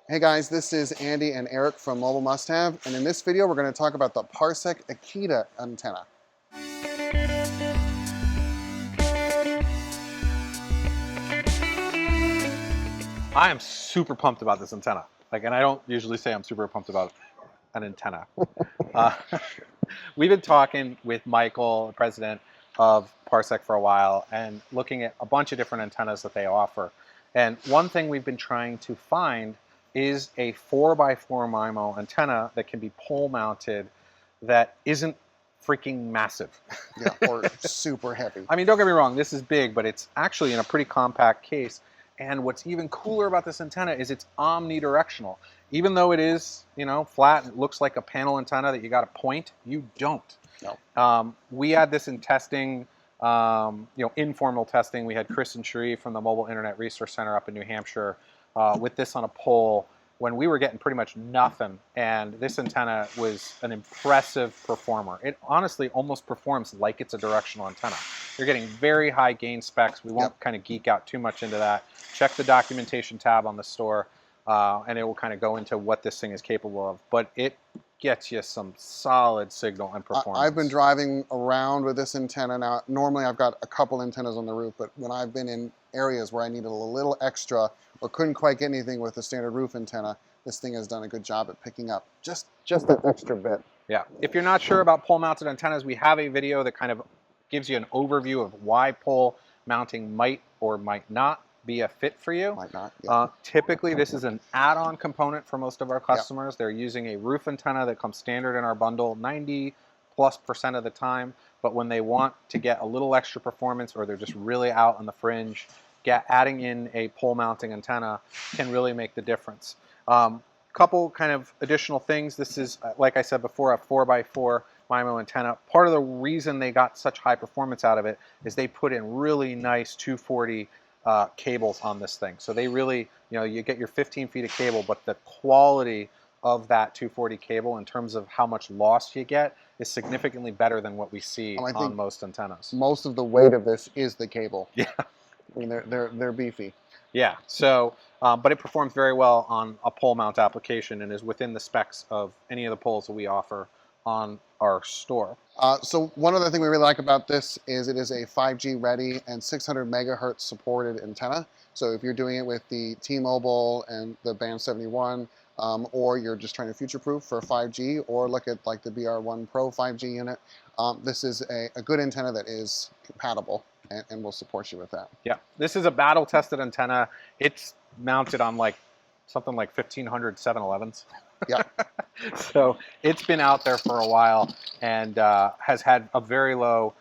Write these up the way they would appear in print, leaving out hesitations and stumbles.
Hey guys, this is Andy and Eric from Mobile Must Have, and in this video we're going to talk about the Parsec Akita antenna. I am super pumped about this antenna. And I don't usually say I'm super pumped about an antenna. uh, we've been talking with Michael, the president of Parsec, for a while, and looking at a bunch of different antennas that they offer. And one thing we've been trying to find is a 4x4 MIMO antenna that can be pole mounted that isn't freaking massive. Yeah, or super heavy. I mean, don't get me wrong, this is big, but it's actually in a pretty compact case. And what's even cooler about this antenna is it's omnidirectional. Even though it is, flat, it looks like a panel antenna that you got to point, you don't. No. We had this in testing, informal testing. We had Chris and Sheree from the Mobile Internet Resource Center up in New Hampshire with this on a pole when we were getting pretty much nothing. And this antenna was an impressive performer. It honestly almost performs like it's a directional antenna. You're getting very high gain specs. We won't kind of geek out too much into that. Check the documentation tab on the store, and it will kind of go into what this thing is capable of. But it gets you some solid signal and performance. I've been driving around with this antenna now. Normally I've got a couple antennas on the roof, but when I've been in areas where I needed a little extra or couldn't quite get anything with the standard roof antenna, this thing has done a good job at picking up just that extra bit. Yeah. If you're not sure about pole mounted antennas, we have a video that kind of gives you an overview of why pole mounting might or might not be a fit for you. Might not. Yeah. Typically, this is an add-on component for most of our customers. They're using a roof antenna that comes standard in our bundle 90+% of the time. But when they want to get a little extra performance, or they're just really out on the fringe, adding in a pole mounting antenna can really make the difference. Couple kind of additional things. This is, like I said before, a 4x4 MIMO antenna. Part of the reason they got such high performance out of it is they put in really nice 240 cables on this thing. So they really, you get your 15 feet of cable, but the quality of that 240 cable in terms of how much loss you get is significantly better than what we see on most antennas. Most of the weight of this is the cable. Yeah. I mean, they're beefy. Yeah, so, but it performs very well on a pole mount application and is within the specs of any of the poles that we offer on our store. So one other thing we really like about this is it is a 5G ready and 600 megahertz supported antenna. So if you're doing it with the T-Mobile and the Band 71, or you're just trying to future-proof for 5G, or look at like the BR1 Pro 5G unit, this is a good antenna that is compatible and will support you with that. Yeah, this is a battle-tested antenna. It's mounted on something like 1,500 7-Elevens. Yeah. So it's been out there for a while and has had a very low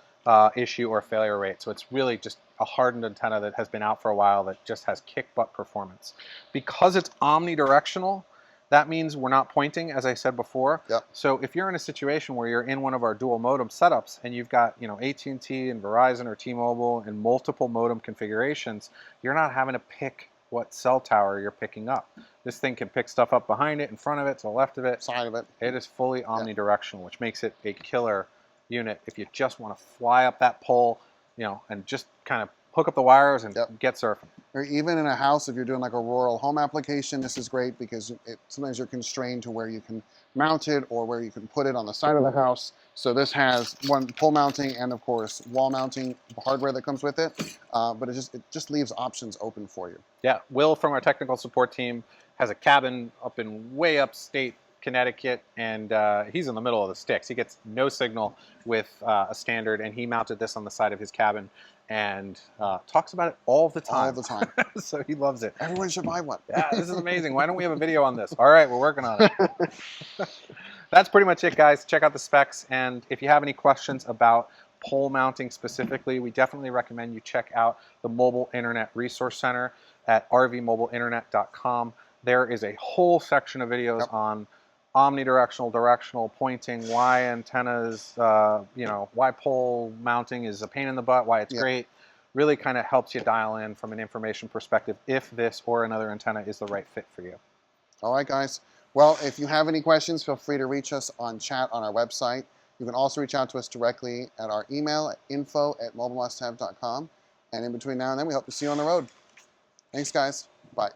issue or failure rate. So it's really just a hardened antenna that has been out for a while that just has kick-butt performance. Because it's omnidirectional, that means we're not pointing, as I said before. Yep. So if you're in a situation where you're in one of our dual modem setups and you've got AT&T and Verizon or T-Mobile and multiple modem configurations, you're not having to pick what cell tower you're picking up. This thing can pick stuff up behind it, in front of it, to the left of it. Side of it. It is fully omnidirectional, which makes it a killer unit if you just want to fly up that pole, and just kind of hook up the wires and get surfing. Or even in a house, if you're doing like a rural home application, this is great because sometimes you're constrained to where you can mount it or where you can put it on the side of the house. So this has one pole mounting and of course wall mounting hardware that comes with it, but it just leaves options open for you. Yeah, Will from our technical support team has a cabin up in way upstate Connecticut, and he's in the middle of the sticks. He gets no signal with a standard, and he mounted this on the side of his cabin and talks about it all the time. All the time. So he loves it. Everyone should buy one. Yeah, this is amazing. Why don't we have a video on this? All right, we're working on it. That's pretty much it, guys. Check out the specs, and if you have any questions about pole mounting specifically, we definitely recommend you check out the Mobile Internet Resource Center at rvmobileinternet.com. There is a whole section of videos on omnidirectional, directional, pointing, why antennas, why pole mounting is a pain in the butt, why it's great. Really kind of helps you dial in from an information perspective if this or another antenna is the right fit for you. All right, guys. Well, if you have any questions, feel free to reach us on chat on our website. You can also reach out to us directly at our email at info@mobilemusthave.com. And in between now and then, we hope to see you on the road. Thanks, guys. Bye.